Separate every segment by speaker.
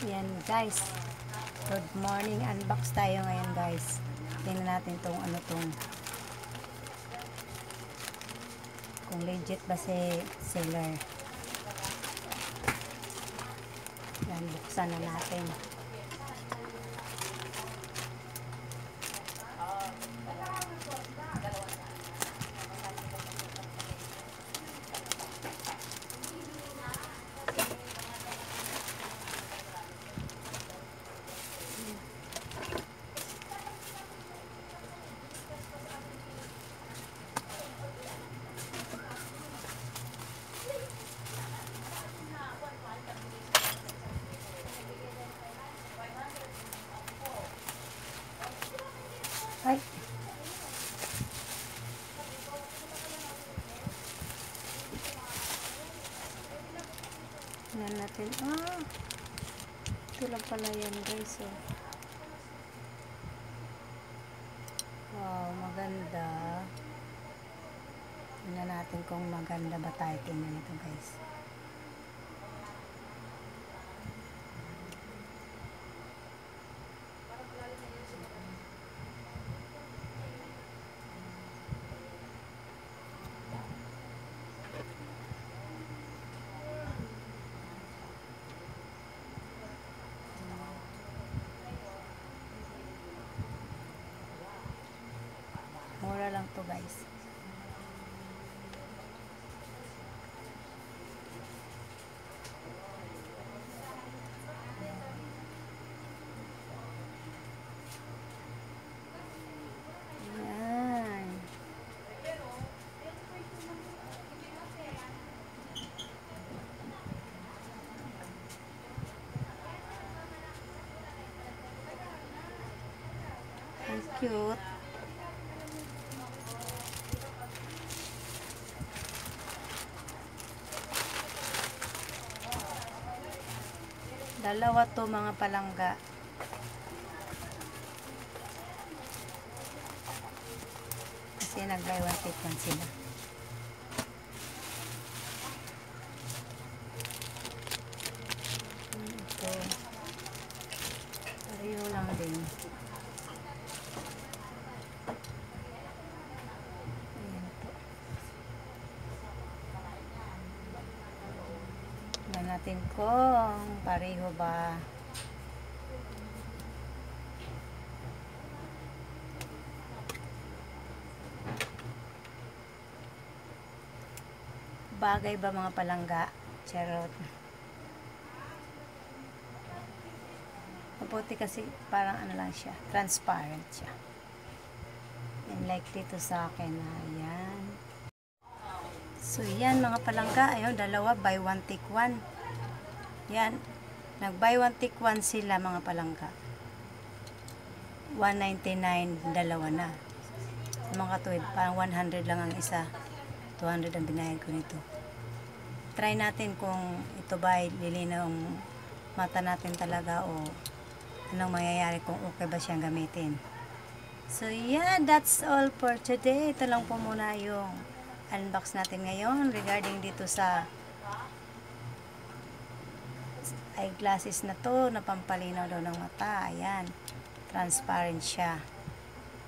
Speaker 1: Yan guys, good morning, unbox tayo ngayon guys. Tingnan natin tong ano tong kung legit ba si seller. Yan, buksan na natin. Ay. Tingnan natin. Ito lang pala yan guys. Oh. Wow, maganda. Tingnan natin kung maganda ba tayo. Tingnan ito guys. Mura lang to guys. Yan. Ang cute. Dalawa to mga palangga. Kasi nag-buy one take one sila. Ito. Pareho lang din. Ayan po. Tignan natin kung pareho ba. Bagay ba mga palangga? Charot. Mabuti kasi parang ano lang siya, transparent siya. And like dito sa akin na yan. So yan mga palangga, ayun, dalawa, buy one take one. Yan, nag buy one take one sila mga palangga. 199 dalawa na. Sa mga katuwid, parang 100 lang ang isa. 200 ang binayad ko nito. Try natin kung ito ba ay lilinaw ang mata natin talaga o anong mangyayari kung okay ba siyang gamitin. So yeah, that's all for today. Ito lang po muna yung unbox natin ngayon regarding dito sa eyeglasses na to na pampalinaw daw ng mata. Ayan, transparent siya.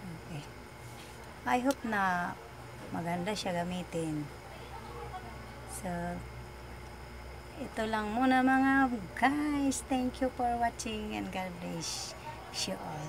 Speaker 1: Okay. I hope na maganda siya gamitin. So ito lang muna mga guys. Thank you for watching and God bless you all.